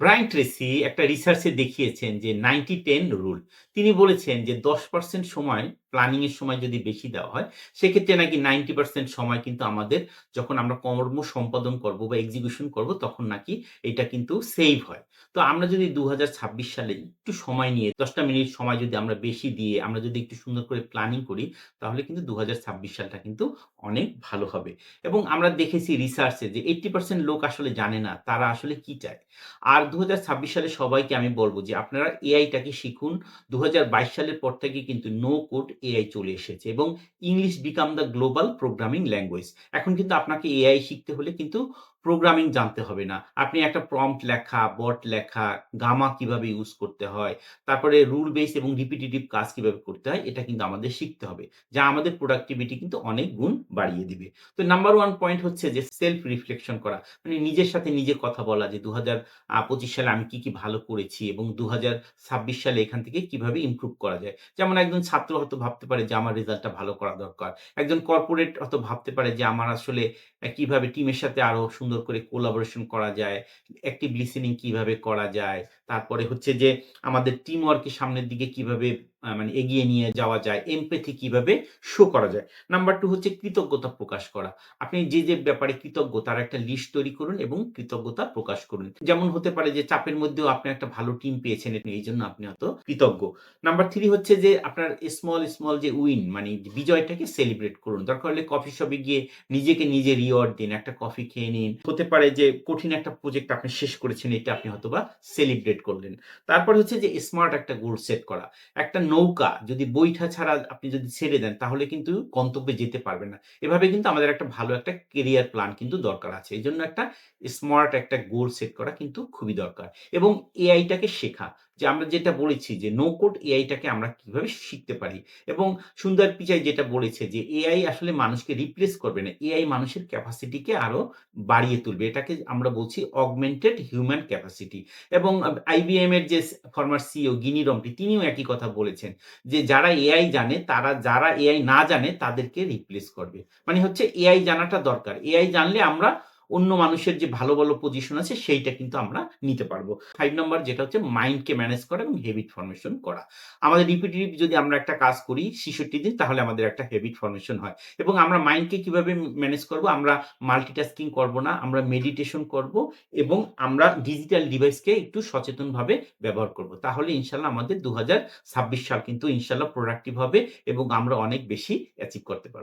Brian Tracey একটা রিসার্চে দেখিয়েছেন যে 90-10 রুল। তিনি বলেছেন যে 10% সময় প্ল্যানিং এর সময় যদি বেশি দেওয়া হয়, সেক্ষেত্রে নাকি 90% সময় কিন্তু আমাদের যখন আমরা কর্ম সম্পাদন করব বা এক্সিকিউশন করব তখন নাকি এটা কিন্তু সেভ হয়। তো আমরা যদি ২০২৬ সালে একটু সময় নিয়ে ১০ টা মিনিট সময় যদি আমরা বেশি দিয়ে আমরা যদি একটু সুন্দর করে প্ল্যানিং করি, তাহলে কিন্তু ২০২৬ সালটা কিন্তু অনেক ভালো হবে। এবং আমরা দেখেছি রিসার্চে যে 80% লোক আসলে জানে না তারা আসলে কি চায়। আর ২০২৬ সালে সবাইকে আমি বলব যে আপনারা এআই টাকে শিখুন। ২০২২ সালের পর থেকে কিন্তু নো কোড এআই চলে এসেছে এবং English become the global programming language. এখন কিন্তু আপনাকে এআই শিখতে হলে কিন্তু প্রোগ্রামিং জানতে হবে না। আপনি একটা প্রম্পট লেখা, বট লেখা, গামা কিভাবে ইউজ করতে হয়, তারপরে রুল বেস এবং রিপিটিটিভ কাজ কিভাবে করতে হয়, এটা কিন্তু আমাদের শিখতে হবে। যা আমাদের প্রোডাক্টিভিটি কিন্তু অনেক গুণ বাড়িয়ে দিবে। তো নাম্বার 1 পয়েন্ট হচ্ছে যে সেলফ রিফ্লেকশন করা। মানে নিজের সাথে নিজে কথা বলা যে ২০২৫ সালে আমি কি ভালো করেছি এবং ২০২৬ সালে এখান থেকে কিভাবে ইমপ্রুভ করা যায়। যেমন একজন ছাত্র হয়তো ভাবতে পারে যে আমার রেজাল্টটা ভালো করা দরকার। একজন কর্পোরেট হয়তো ভাবতে পারে যে আমার আসলে কিভাবে টিমের সাথে আরো সুন্দর করে কোলাবোরেশন করা যায়, অ্যাক্টিভ লিসেনিং কিভাবে করা যায়। তারপরে হচ্ছে যে আমাদের টিম ওয়ার্ক এর সামনের দিকে কিভাবে মানে এগিয়ে নিয়ে যাওয়া যায়, এমপ্যাথি কিভাবে শো করা যায়। নাম্বার 2 হচ্ছে কৃতজ্ঞতা প্রকাশ করা। আপনি যে ব্যাপারে কৃতজ্ঞ তার একটা লিস্ট তৈরি করুন এবং কৃতজ্ঞতা প্রকাশ করুন। যেমন হতে পারে যে চাপের মধ্যেও আপনি একটা ভালো টিম পেয়েছেন এইজন্য আপনি হয়তো কৃতজ্ঞ। নাম্বার 3 হচ্ছে যে আপনার স্মল যে উইন মানে বিজয়টাকে সেলিব্রেট করুন। দরকার হলে কফি শপে গিয়ে নিজেকে নিজে রিওয়ার্ড দিন। একটা কফি খেয়ে নিন। হতে পারে যে কঠিন একটা প্রজেক্ট আপনি শেষ করেছেন এটা আপনি হয়তোবা সেলিব্রেট করলেন। তারপর হচ্ছে যে স্মার্ট একটা গোল সেট করা। একটা নৌকা যদি বৈঠা ছাড়া আপনি যদি ছেড়ে দেন তাহলে কিন্তু গন্তব্যে যেতে পারবে না। এভাবে কিন্তু আমাদের একটা ভালো একটা কেরিয়ার প্ল্যান কিন্তু দরকার আছে। এজন্য একটা স্মার্ট একটা গোল সেট করা কিন্তু খুবই দরকার। এবং এআই টাকে শেখা। যে আমরা যেটা বলেছি যে নো কোড এআই টাকে আমরা কিভাবে শিখতে পারি। এবং সুন্দর পিচাই যেটা বলেছে যে এআই আসলে মানুষকে রিপ্লেস করবে না। এআই মানুষের ক্যাপাসিটিকে আরো বাড়িয়ে তুলবে। এটাকে আমরা বলছি অগমেন্টেড হিউম্যান ক্যাপাসিটি। এবং আইবিএম এর যে ফরমার সিইও গিনি রমটি তিনিও একই কথা বলেছেন। যে যারা এআই জানে তারা যারা এআই না জানে তাদেরকে রিপ্লেস করবে। মানে হচ্ছে এআই জানাটা দরকার। এআই জানলে আমরা অন্য মানুষের যে ভালো পজিশন আছে সেইটা কিন্তু আমরা নিতে পারবো। ৫ নাম্বার যেটা হচ্ছে মাইন্ডকে ম্যানেজ করা এবং হ্যাবিট ফরমেশন করা। আমাদের রিপিটিটিভ যদি আমরা একটা কাজ করি ৬৬ দিন তাহলে আমাদের একটা হ্যাবিট ফরমেশন হয়। এবং আমরা মাইন্ডকে কিভাবে ম্যানেজ করব? আমরা মাল্টিটাস্কিং করব না। আমরা মেডিটেশন করব এবং আমরা ডিজিটাল ডিভাইসকে একটু সচেতনভাবে ব্যবহার করব। তাহলে ইনশাআল্লাহ আমাদের ২০২৬ সাল কিন্তু ইনশাআল্লাহ প্রোডাক্টিভ হবে এবং আমরা অনেক বেশি অ্যাচিভ করতে পারব।